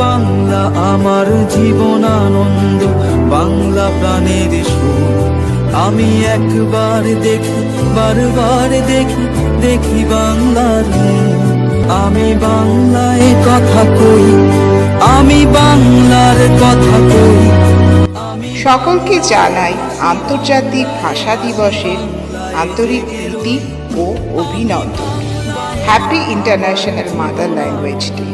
বাংলা আমার জীবন আনন্দ, বাংলা প্রাণের সুর। আমি একবার দেখি, বারবার দেখি, দেখি বাংলার মুখ। আমি বাংলায় কথা কই, আমি বাংলার কথা কই। সকলকে জানাই আন্তর্জাতিক ভাষা দিবসের আন্তরিক প্রীতি ও অভিনন্দন। Happy international mother language day.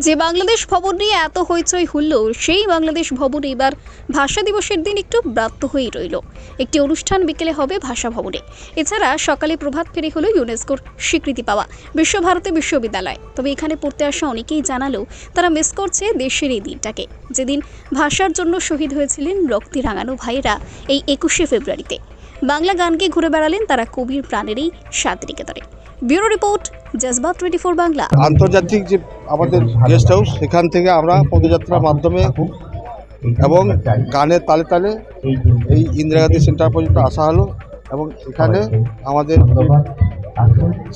যে বাংলাদেশ ভবন নিয়ে এত হইচই হলো, সেই বাংলাদেশ ভবন এবার ভাষা দিবসের দিন একটু ব্রাত্য হয়েই রইল। একটি অনুষ্ঠান বিকেলে হবে ভাষা ভবনে। এছাড়া সকালে প্রভাত ফেরি হলো ইউনেস্কোর স্বীকৃতি পাওয়া বিশ্বভারতী বিশ্ববিদ্যালয়। তবে এখানে পড়তে আসা অনেকেই জানালো তারা মিস করছে দেশের এই দিনটাকে, যেদিন ভাষার জন্য শহীদ হয়েছিলেন রক্তে রাঙানো ভাইয়েরা এই 21শে ফেব্রুয়ারিতে। বাংলা গানকে ঘুরে বেড়ালেন তারা কবির প্রাণের এই শান্তিনিকেতনে। Bureau report, জজবাত 24 Bangla. আন্তর্জাতিক যে আমাদের গেস্ট হাউস, সেখান থেকে আমরা পদযাত্রার মাধ্যমে এবং গানের তালে তালে এই ইন্দিরা গান্ধী সেন্টার পর্যন্ত আসা হলো। এবং এখানে আমাদের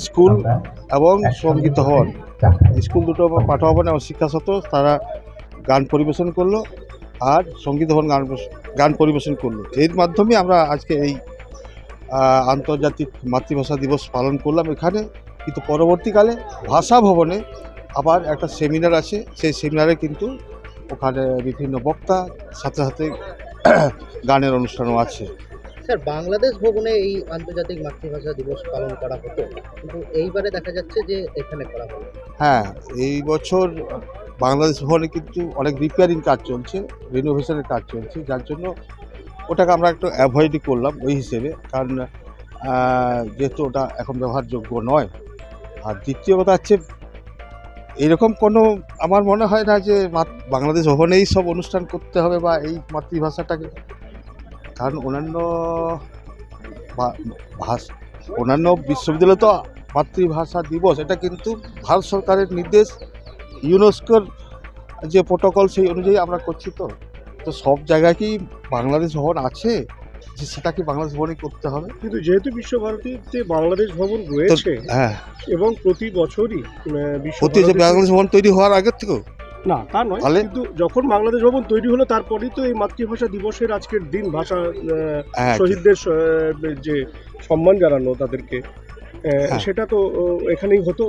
স্কুল এবং সঙ্গীত ভবন, স্কুল দুটো পাঠভবন এবং শিক্ষা সত্ত্ব তারা গান পরিবেশন করলো, আর সঙ্গীত ভবন গান পরিবেশন করলো। এর মাধ্যমে আমরা আজকে এই আন্তর্জাতিক মাতৃভাষা দিবস পালন করলাম এখানে। কিন্তু পরবর্তীকালে ভাষা ভবনে আবার একটা সেমিনার আছে, সেই সেমিনারে কিন্তু ওখানে বিভিন্ন বক্তা, সাথে সাথে গানের অনুষ্ঠানও আছে। স্যার, বাংলাদেশ ভবনে এই আন্তর্জাতিক মাতৃভাষা দিবস পালন করা হতো, কিন্তু এইবারে দেখা যাচ্ছে যে এখানে করা হলো। হ্যাঁ, এই বছর বাংলাদেশ ভবনে কিন্তু অনেক রিপেয়ারিং কাজ চলছে, রিনোভেশনের কাজ চলছে, যার জন্য ওটাকে আমরা একটু অ্যাভয়েডই করলাম ওই হিসেবে, কারণ যেহেতু ওটা এখন ব্যবহারযোগ্য নয়। আর দ্বিতীয় কথা হচ্ছে, এরকম কোনো আমার মনে হয় না যে বাংলাদেশ ভবনেই সব অনুষ্ঠান করতে হবে বা এই মাতৃভাষাটাকে, কারণ অন্যান্য বিশ্ববিদ্যালয় তো মাতৃভাষা দিবস এটা কিন্তু ভারত সরকারের নির্দেশ, ইউনেস্কোর যে প্রোটোকল সেই অনুযায়ী আমরা করছি। তো সব জায়গায় কি বাংলাদেশ ভবন আছে যে সেটা কি বাংলাদেশ ভবনই করতে হবে? কিন্তু যেহেতু বিশ্বভারতীতে বাংলাদেশ ভবন রয়েছে, হ্যাঁ, এবং প্রতি বছরই বাংলাদেশ ভবন তৈরি হওয়ার আগের থেকেও না তা নয়, কিন্তু যখন বাংলাদেশ ভবন তৈরি হলো তারপরেই তো এই মাতৃভাষা দিবসের আজকের দিন ভাষা শহীদদের যে সম্মান জানানো তাদেরকে, সেটা তো এখানেই হতো।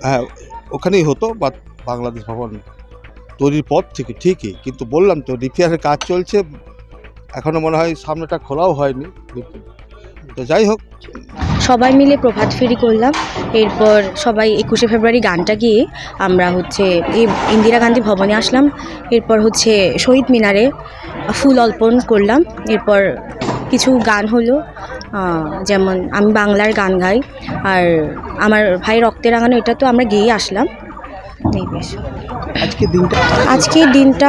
হ্যাঁ, ওখানেই হতো, বা বাংলাদেশ ভবন তৈরির পর থেকে ঠিকই, কিন্তু বললাম তো রিপেয়ারের কাজ চলছে, এখনো মনে হয় সামনেটা খোলাও হয়নি। তো যাই হোক, সবাই মিলে প্রভাত ফেরি করলাম। এরপর সবাই 21শে ফেব্রুয়ারি গানটা গিয়ে আমরা এই ইন্দিরা গান্ধী ভবনে আসলাম। এরপর শহীদ মিনারে ফুল অর্পণ করলাম। এরপর কিছু গান হলো, যেমন আমি বাংলার গান গাই, আর আমার ভাই রক্তে রাঙানো, এটা তো আমরা গেয়ে আসলাম। এই বেশ। আজকের দিনটা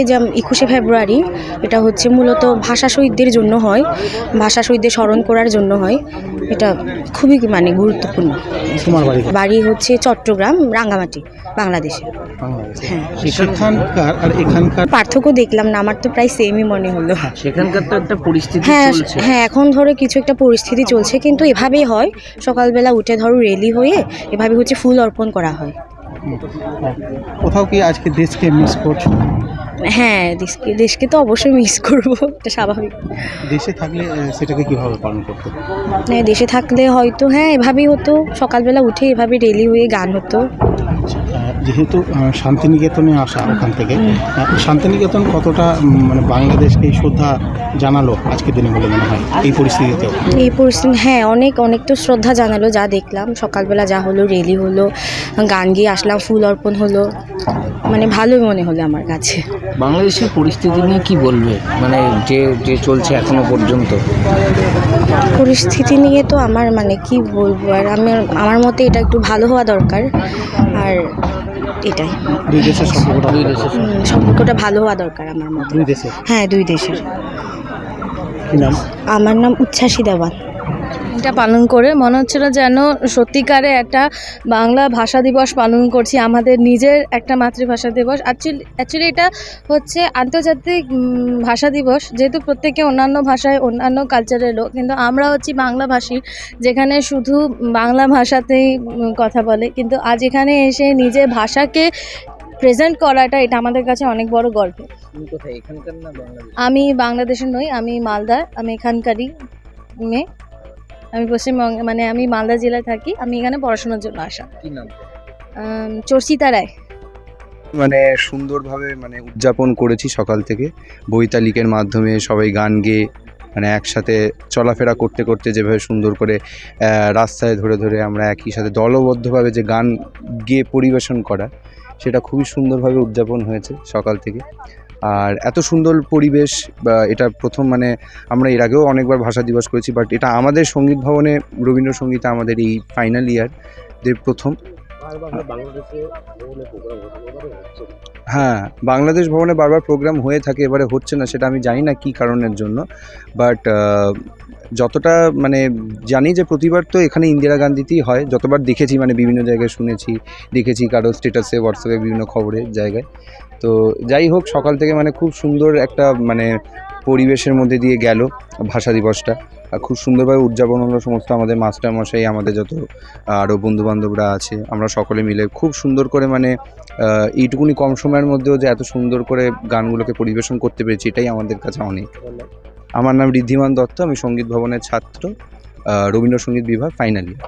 যেমন 21শে ফেব্রুয়ারি, এটা মূলত ভাষা শহীদদের জন্য হয়, ভাষা শহীদদের স্মরণ করার জন্য হয়। এটা খুবই গুরুত্বপূর্ণ। তোমার বাড়ি চট্টগ্রাম, রাঙ্গামাটি, বাংলাদেশে। হ্যাঁ, সেখানকার আর এখানকার পার্থক্য দেখলাম না, আমার তো প্রায় সেমই মনে হলো। সেখানকার তো একটা পরিস্থিতি চলছে। হ্যাঁ, এখন কিছু একটা পরিস্থিতি চলছে, কিন্তু এভাবেই হয়। সকালবেলা উঠে রেলি হয়ে এভাবে ফুল অর্পণ করা হয়। কোথাও কি আজকে দেশকে মিস করছো? হ্যাঁ, দেশকে তো অবশ্যই মিস করবো, এটা স্বাভাবিক। দেশে থাকলে সেটাকে কিভাবে পালন করতে? হ্যাঁ, দেশে থাকলে হয়তো এভাবেই হতো, সকালবেলা উঠে এভাবে রেলি হয়ে গান হতো। যেহেতু শান্তিনিকেতনে আসা, ওখান থেকে শান্তিনিকেতন কতটা বাংলাদেশকে শ্রদ্ধা জানালো আজকের দিনে বলে মনে হয় এই পরিস্থিতিতে? হ্যাঁ, অনেক তো শ্রদ্ধা জানালো। যা দেখলাম সকালবেলা, যা হলো, রেলি হলো, গান গিয়ে আসলাম, ফুল অর্পণ হলো, ভালোই মনে হলো আমার কাছে। বাংলাদেশের পরিস্থিতি নিয়ে কি বলবে, যে চলছে এখনো পর্যন্ত? পরিস্থিতি নিয়ে তো আমার কি বলবো, আর আমার মতে এটা একটু ভালো হওয়া দরকার, আর এটাই। দুই দেশের সম্পর্কটা ভালো হওয়া দরকার আমার মতে। হ্যাঁ, দুই দেশের। কি নাম? আমার নাম উচ্ছ্বাসী দেওয়ান। এটা পালন করে মনে হচ্ছিল যেন সত্যিকারে একটা বাংলা ভাষা দিবস পালন করছি, আমাদের নিজের একটা মাতৃভাষা দিবস। অ্যাকচুয়ালি এটা হচ্ছে আন্তর্জাতিক ভাষা দিবস, যেহেতু প্রত্যেকে অন্যান্য ভাষায় অন্যান্য কালচারের লোক, কিন্তু আমরা হচ্ছি বাংলাভাষী, যেখানে শুধু বাংলা ভাষাতেই কথা বলে। কিন্তু আজ এখানে এসে নিজের ভাষাকে প্রেজেন্ট করাটা এটা আমাদের কাছে অনেক বড় গর্ব। তুমি কোথায়, এখানকার না বাংলাদেশ? আমি বাংলাদেশের নই, আমি মালদার, আমি এখানকারই মেয়ে। আমি পশ্চিমবঙ্গে মানে আমি মালদা জেলায় থাকি, আমি এখানে পড়াশোনার জন্য আসা। কি নাম? চর্চিতা রায়। মানে সুন্দরভাবে মানে উদযাপন করেছি সকাল থেকে, বৈতালিকের মাধ্যমে সবাই গান গেয়ে মানে একসাথে চলাফেরা করতে করতে যেভাবে সুন্দর করে রাস্তায় ধরে ধরে আমরা একই সাথে দলবদ্ধভাবে যে গান গেয়ে পরিবেশন করা, সেটা খুবই সুন্দরভাবে উদযাপন হয়েছে সকাল থেকে। আর এত সুন্দর পরিবেশ, বা এটা প্রথম, মানে আমরা এর আগেও অনেকবার ভাষা দিবস করেছি, বাট এটা আমাদের সঙ্গীত ভবনে রবীন্দ্রসঙ্গীতে আমাদের এই ফাইনাল ইয়ার প্রথম। হ্যাঁ, বাংলাদেশ ভবনে বারবার প্রোগ্রাম হয়ে থাকে, এবারে হচ্ছে না, সেটা আমি জানি না কী কারণের জন্য। বাট যতটা মানে জানি যে প্রতিবার তো এখানে ইন্দিরা গান্ধীতেই হয়, যতবার দেখেছি মানে বিভিন্ন জায়গায় শুনেছি, দেখেছি কারো স্ট্যাটাসে, হোয়াটসঅ্যাপে, বিভিন্ন খবরের জায়গায়। তো যাই হোক, সকাল থেকে মানে খুব সুন্দর একটা মানে পরিবেশের মধ্যে দিয়ে গেল ভাষা দিবসটা। আর খুব সুন্দরভাবে উদযাপন হলো, সমস্ত আমাদের মাস্টারমশাই, আমাদের যত আরও বন্ধুবান্ধবরা আছে, আমরা সকলে মিলে খুব সুন্দর করে মানে এইটুকুনি কম সময়ের মধ্যেও যে এত সুন্দর করে গানগুলোকে পরিবেশন করতে পেরেছি, এটাই আমাদের কাছে অনেক। আমার নাম ঋদ্ধিমান দত্ত, আমি সঙ্গীত ভবনের ছাত্র, রবীন্দ্রসঙ্গীত বিভাগ ফাইনাল ইয়ার।